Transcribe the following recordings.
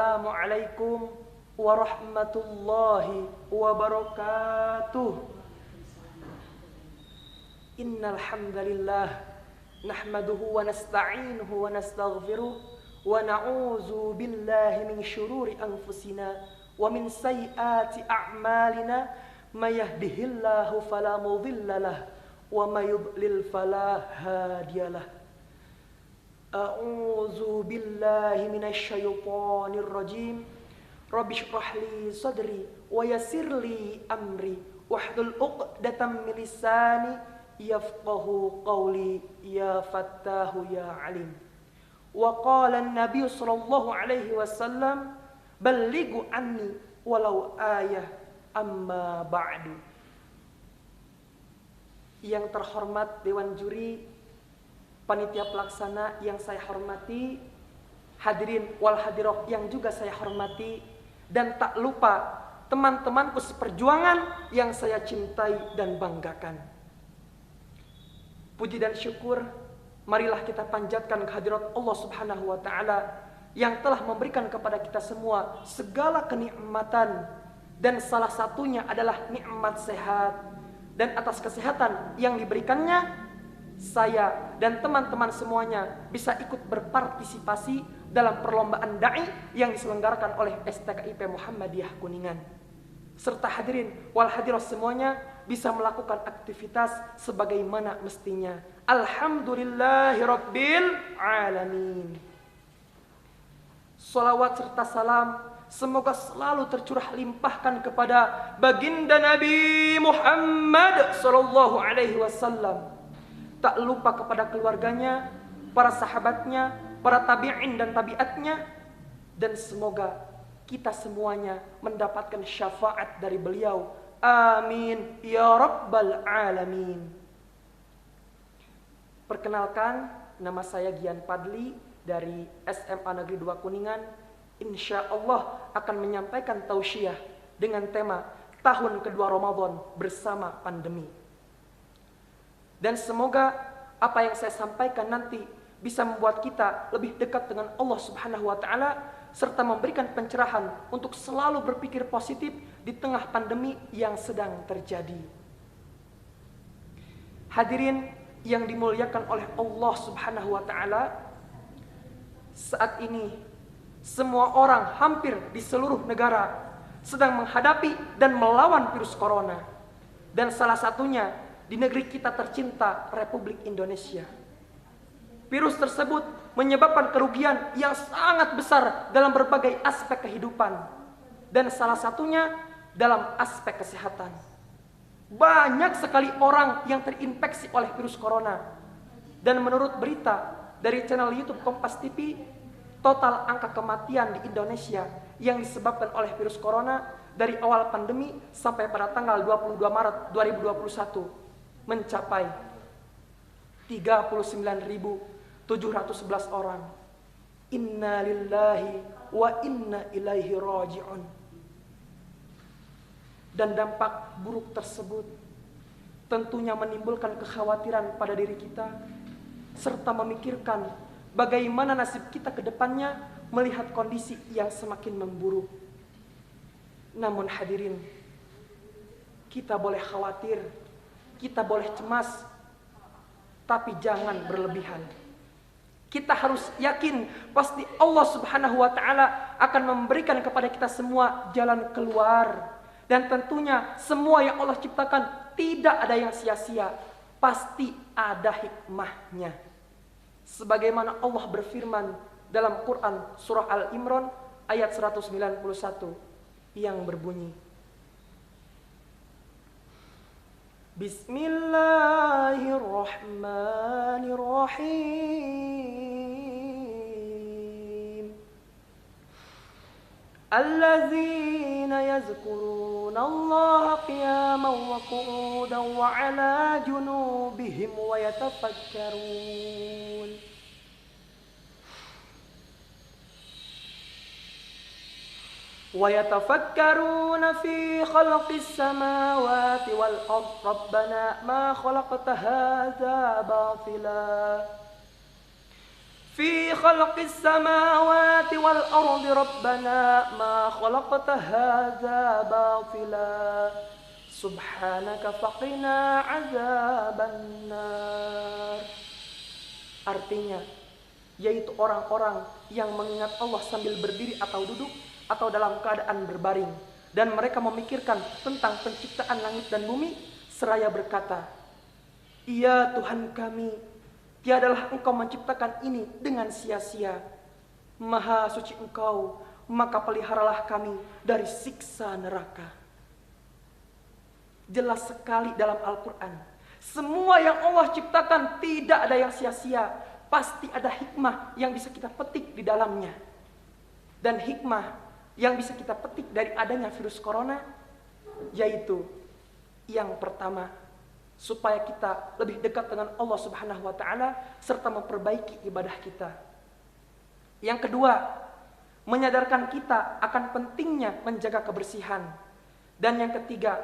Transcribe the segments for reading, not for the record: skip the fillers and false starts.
Assalamualaikum warahmatullahi wabarakatuh. Innal hamdalillah nahmaduhu wa nasta'inuhu wa nastaghfiruh wa na'udzu billahi min syururi anfusina wa min sayyiati a'malina may yahdihillahu fala mudhillalah wa may yudlil fala hadiyalah. A'udzu billahi minasy syaithanir rajim. Rabbi shrah li sadri wa yassir li amri wahlul 'uqdatam min lisani yafqahu qawli ya fattahu ya alim. Wa qala an-nabiy sallallahu alaihi wasallam ballighu anni walau ayah amma ba'du. Yang terhormat Dewan Juri, panitia pelaksana yang saya hormati, hadirin wal hadiroh yang juga saya hormati, dan tak lupa teman-temanku seperjuangan yang saya cintai dan banggakan. Puji dan syukur marilah kita panjatkan kehadirat Allah Subhanahu wa taala yang telah memberikan kepada kita semua segala kenikmatan, dan salah satunya adalah nikmat sehat. Dan atas kesehatan yang diberikannya, saya dan teman-teman semuanya bisa ikut berpartisipasi dalam perlombaan da'i yang diselenggarakan oleh STKIP Muhammadiyah Kuningan. Serta hadirin wal hadirat semuanya bisa melakukan aktivitas sebagaimana mestinya. Alhamdulillahirabbil alamin. Salawat serta salam semoga selalu tercurah limpahkan kepada baginda Nabi Muhammad sallallahu alaihi wasallam. Tak lupa kepada keluarganya, para sahabatnya, para tabi'in dan tabi'atnya, dan semoga kita semuanya mendapatkan syafaat dari beliau. Amin ya rabbal alamin. Perkenalkan, nama saya Gian Padli dari SMA Negeri 2 Kuningan. Insya Allah akan menyampaikan tausiah dengan tema tahun kedua Ramadan bersama pandemi. Dan semoga apa yang saya sampaikan nanti bisa membuat kita lebih dekat dengan Allah Subhanahu wa taala, serta memberikan pencerahan untuk selalu berpikir positif di tengah pandemi yang sedang terjadi. Hadirin yang dimuliakan oleh Allah Subhanahu wa taala, saat ini semua orang hampir di seluruh negara sedang menghadapi dan melawan virus corona. Dan salah satunya di negeri kita tercinta, Republik Indonesia. Virus tersebut menyebabkan kerugian yang sangat besar dalam berbagai aspek kehidupan. Dan salah satunya dalam aspek kesehatan. Banyak sekali orang yang terinfeksi oleh virus corona. Dan menurut berita dari channel YouTube Kompas TV, total angka kematian di Indonesia yang disebabkan oleh virus corona dari awal pandemi sampai pada tanggal 22 Maret 2021 mencapai 39.711 orang. Inna lillahi wa inna ilaihi raji'un. Dan dampak buruk tersebut tentunya menimbulkan kekhawatiran pada diri kita, serta memikirkan bagaimana nasib kita ke depannya melihat kondisi yang semakin memburuk. Namun hadirin, kita boleh khawatir, kita boleh cemas, tapi jangan berlebihan. Kita harus yakin pasti Allah Subhanahu wa taala akan memberikan kepada kita semua jalan keluar. Dan tentunya semua yang Allah ciptakan tidak ada yang sia-sia, pasti ada hikmahnya. Sebagaimana Allah berfirman dalam Quran surah Al-Imran ayat 191 yang berbunyi, Bismillahirrahmanirrahim. Allazina yazkuruna Allah qiyaman wa qu'udan wa ala junubihim wa yatafakkarun. وَيَتَفَكَّرُونَ فِي خَلْقِ السَّمَاوَاتِ وَالْأَرْضِ رَبَّنَا مَا خَلَقْتَ هَذَا بَاطِلًا Fi khalqis samawati wal ardi rabbana ma khalaqta hadza batila subhanaka faqina azabannar. Artinya, yaitu orang-orang yang mengingat Allah sambil berdiri atau duduk atau dalam keadaan berbaring, dan mereka memikirkan tentang penciptaan langit dan bumi seraya berkata, "Ya Tuhan kami, tiadalah Engkau menciptakan ini dengan sia-sia. Maha suci Engkau, maka peliharalah kami dari siksa neraka." Jelas sekali dalam Al-Quran, semua yang Allah ciptakan tidak ada yang sia-sia. Pasti ada hikmah yang bisa kita petik di dalamnya. Dan hikmah yang bisa kita petik dari adanya virus corona, yaitu yang pertama, supaya kita lebih dekat dengan Allah Subhanahu wa Ta'ala serta memperbaiki ibadah kita. Yang kedua, menyadarkan kita akan pentingnya menjaga kebersihan. Dan yang ketiga,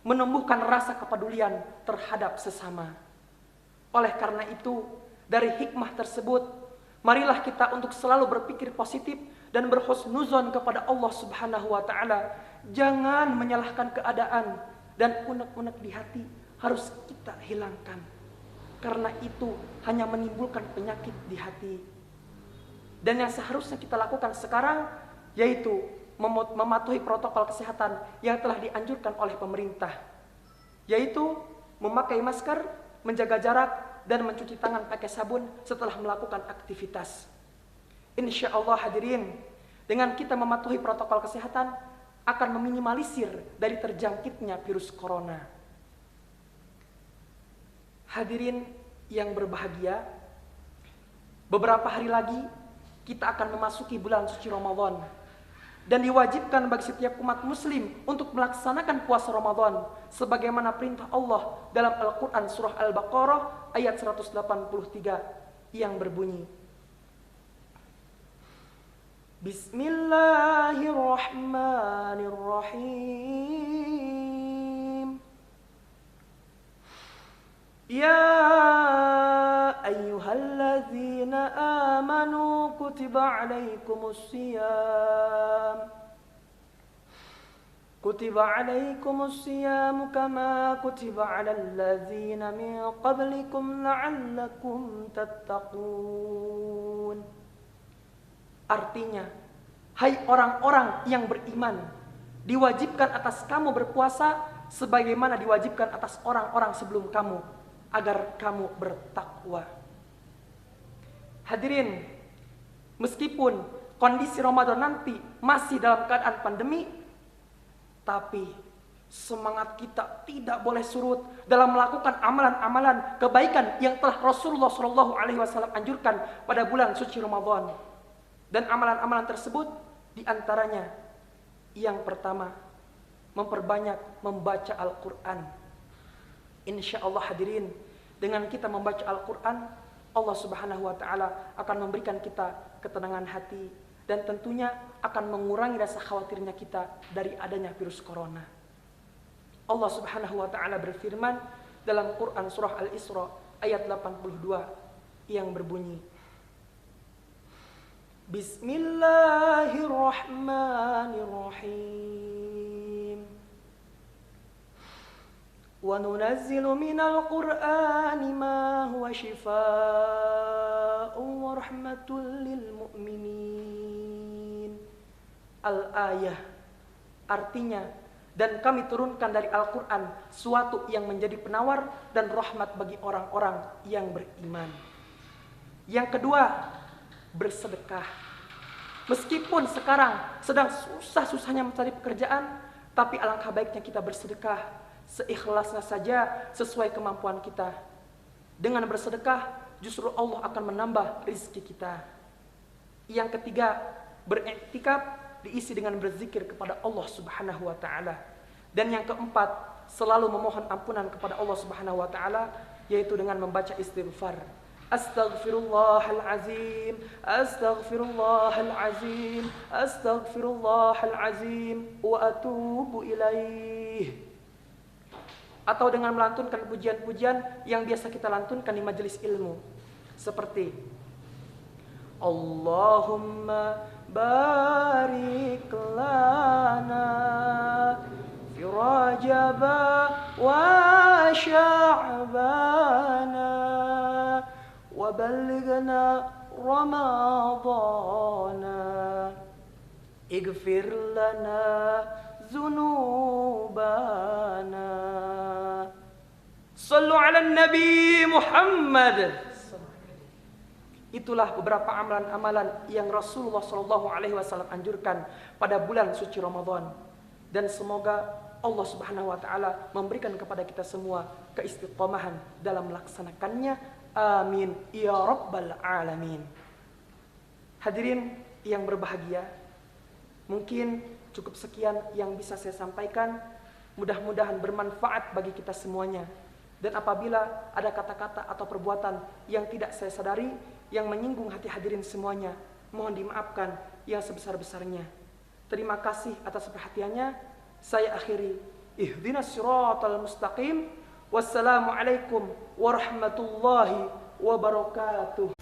menumbuhkan rasa kepedulian terhadap sesama. Oleh karena itu, dari hikmah tersebut, marilah kita untuk selalu berpikir positif dan berhusnuzon kepada Allah Subhanahu wa Ta'ala. Jangan menyalahkan keadaan, dan unek-unek di hati harus kita hilangkan, karena itu hanya menimbulkan penyakit di hati. Dan yang seharusnya kita lakukan sekarang yaitu mematuhi protokol kesehatan yang telah dianjurkan oleh pemerintah, yaitu memakai masker, menjaga jarak, dan mencuci tangan pakai sabun setelah melakukan aktivitas. Insya Allah hadirin, dengan kita mematuhi protokol kesehatan akan meminimalisir dari terjangkitnya virus corona. Hadirin yang berbahagia, beberapa hari lagi kita akan memasuki bulan suci Ramadan, dan diwajibkan bagi setiap umat muslim untuk melaksanakan puasa Ramadan sebagaimana perintah Allah dalam Al-Quran surah Al-Baqarah ayat 183 yang berbunyi, Bismillahirrahmanirrahim. Ya ayyuhalladzina amanu kutiba alaikumus siyam kama kutiba alal ladzina min qablikum la'allakum tattaqun. Artinya, hai orang-orang yang beriman, diwajibkan atas kamu berpuasa sebagaimana diwajibkan atas orang-orang sebelum kamu, agar kamu bertakwa. Hadirin, meskipun kondisi Ramadan nanti masih dalam keadaan pandemi, tapi semangat kita tidak boleh surut dalam melakukan amalan-amalan kebaikan yang telah Rasulullah SAW anjurkan pada bulan suci Ramadan. Dan amalan-amalan tersebut diantaranya, yang pertama, memperbanyak membaca Al-Quran. Insya Allah hadirin, dengan kita membaca Al-Quran, Allah Subhanahu wa Ta'ala akan memberikan kita ketenangan hati, dan tentunya akan mengurangi rasa khawatirnya kita dari adanya virus corona. Allah Subhanahu wa Ta'ala berfirman dalam Quran surah Al-Isra ayat 82 yang berbunyi, Bismillahirrahmanirrahim. Wa nunazzilu minal Qur'ani ma huwa shifaa'un wa rahmatul lil mu'minin. Al-ayah, artinya, dan kami turunkan dari Al-Quran suatu yang menjadi penawar dan rahmat bagi orang-orang yang beriman. Yang kedua, bersedekah. Meskipun sekarang sedang susah-susahnya mencari pekerjaan, tapi alangkah baiknya kita bersedekah seikhlasnya saja sesuai kemampuan kita. Dengan bersedekah justru Allah akan menambah rezeki kita. Yang ketiga, beriktikaf diisi dengan berzikir kepada Allah Subhanahu wa Ta'ala. Dan yang keempat, selalu memohon ampunan kepada Allah Subhanahu wa Ta'ala, yaitu dengan membaca istighfar. Astaghfirullahalazim, astaghfirullahalazim, astaghfirullahalazim, wa atubu ilaih. Atau dengan melantunkan pujian-pujian yang biasa kita lantunkan di majelis ilmu, seperti Allahumma barik lana fi Rajab wa Sya'bana wa ballighna Ramadana ighfir lana dzunubana. Sallu ala Nabi Muhammad. Itulah beberapa amalan-amalan yang Rasulullah SAW anjurkan pada bulan suci Ramadan. Dan semoga Allah Subhanahu wa taala memberikan kepada kita semua keistiqomahan dalam melaksanakannya. Amin ya rabbal alamin. Hadirin yang berbahagia, mungkin cukup sekian yang bisa saya sampaikan. Mudah-mudahan bermanfaat bagi kita semuanya. Dan apabila ada kata-kata atau perbuatan yang tidak saya sadari, yang menyinggung hati hadirin semuanya, mohon dimaafkan yang sebesar-besarnya. Terima kasih atas perhatiannya. Saya akhiri. Ihdinas siratal mustaqim. Wassalamualaikum warahmatullahi wabarakatuh.